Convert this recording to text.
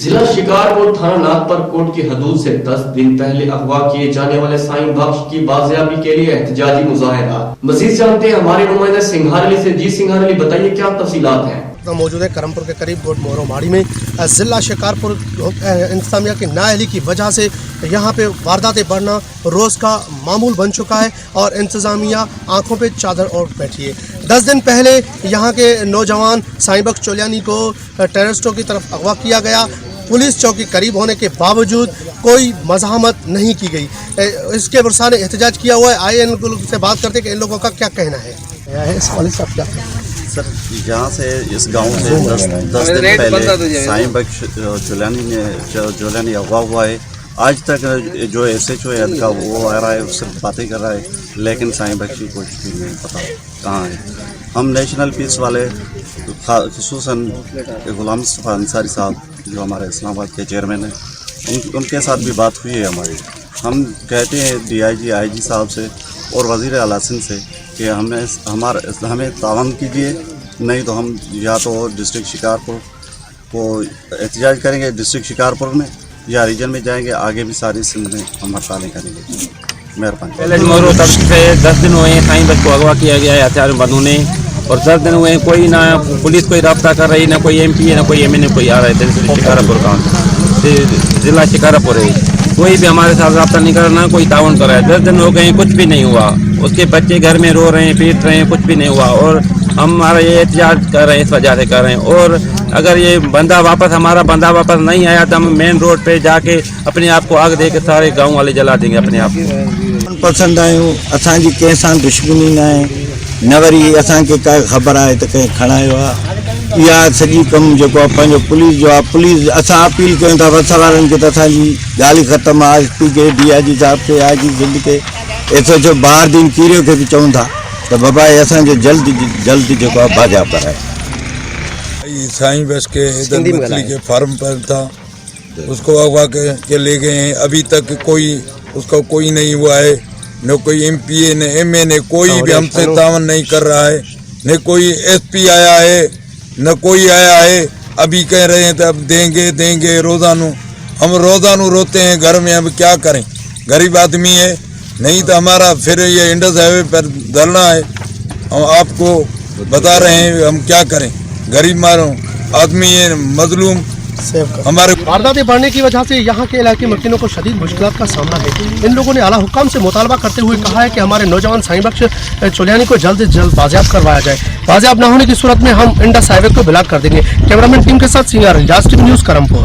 जिला शिकारपुर थाना नागपर कोट की हदूद से 10 दिन पहले अगवा किए जाने वाले साईं बख्श की बाजियाबी के लिए एहतजाजी मुजाहिरा। मजीद जानते हैं हमारे नुमाइंदा सिंघारली से। जी सिंघारली, बताइए क्या तफसीलात हैं। मौजूद है करमपुर के करीब गोट मोहरोमाड़ी में। जिला शिकारपुर इंतजामिया की नाअहली की वजह से यहाँ पे वारदातें बढ़ना रोज़ का मामूल बन चुका है और इंतजामिया आंखों पे चादर ओढ़ बैठी है। 10 दिन पहले यहाँ के नौजवान साईं बख्श चोलियानी को टेररिस्टों की तरफ अगवा किया गया। पुलिस चौकी करीब होने के बावजूद कोई मज़ाहमत नहीं की गई। इसके बुरसा ने एहतजाज किया हुआ है। आइए इन लोगों से बात करते कि इन लोगों का क्या कहना है। इस वाले साहब क्या सर, यहाँ से इस गांव से 10 दिन पहले साईं बख्श चोलियानी अगवा हुआ है। आज तक जो SHO है का वो आ रहा है, सिर्फ बातें कर रहा है, लेकिन साईं बख्श की कुछ भी नहीं पता कहाँ है। हम नेशनल पीस वाले खुसूसन गुलाम मुस्तफ़ा अंसारी साहब जो हमारे इस्लामाबाद के चेयरमैन हैं, उनके साथ भी बात हुई है हमारी। हम कहते हैं DIG IG साहब से और वज़ीर आला सिंध से कि हमें तावन कीजिए, नहीं तो हम या तो डिस्ट्रिक्ट शिकारपुर को एहतजाज करेंगे डिस्ट्रिक्ट शिकारपुर में, या रीजन में जाएंगे। आगे भी सारी सिंध में हम हड़तालें करेंगे। मेहरबानी। पहले मोरो तब से 10 दिन हुए साईं बख्श को अगवा किया गया है हथियार बंदों ने, और 10 दिन हुए कोई ना पुलिस कोई रब्ता कर रही, ना कोई MP है, ना कोई MNA कोई आ रहा है। शिकारपुर का जिला शिकारपुर है, कोई भी हमारे साथ रब्ता नहीं कर रहा, ना कोई ताउन कर रहा है। 10 दिन हो गए, कुछ भी नहीं हुआ। उसके बच्चे घर में रो रहे हैं, पीट रहे हैं, कुछ भी नहीं हुआ। और हमारा ये एहतजाज कर रहे हैं, इस वजह से कर रहे हैं। और अगर ये हमारा बंदा वापस नहीं आया तो हम मेन रोड पे जाके अपने आप को आग दे के सारे गाँव वाले जला देंगे अपने आप को। पसंद आयूं, असांजी कंहिंसां दुश्मनी न आहे, न वरी असांखे का ख़बर आहे त कंहिं खणायो आहे। इहा सॼी कमु जेको आहे पंहिंजो पुलिस जो आहे। पुलिस असां अपील कयूं था वसा वारनि खे त असांजी ॻाल्हि ख़तमु आहे। SP खे DIG साहिब खे IG सिंध खे SHO बहारदीन कीरियो खे बि चऊं था त बाबा असांजो जल्द जेको आहे बाज़ाब कराए। साईं बख्श के मछली के फार्म पर था, उसको अगवा के ले गए हैं। अभी तक उसका कोई नहीं हुआ है, न कोई MPA न MNA कोई भी हमसे तावन नहीं कर रहा है, न कोई SP आया है, न कोई आया है। अभी कह रहे हैं तो अब देंगे रोजानू। हम रोजानू रोते हैं घर में, अब क्या करें, गरीब आदमी है। नहीं तो हमारा फिर ये इंडस हाईवे पर धरना है। हम आपको बता रहे हैं हम क्या करें, गरीब मारो आदमी है, मजलूम हमारे। वारदातें बढ़ने की वजह से यहाँ के इलाके मकीनों को शदीद मुश्किलात का सामना है। इन लोगों ने आला हुक्काम से मुतालबा करते हुए कहा है कि हमारे नौजवान साईं बख्श चोलियानी को जल्द से जल्द बाजियाब करवाया जाए। बाजियाब न होने की सूरत में हम इंडस हाईवे को ब्लॉक कर देंगे। कैमरामैन टीम के साथ सिंगार न्यूज़ करमपुर।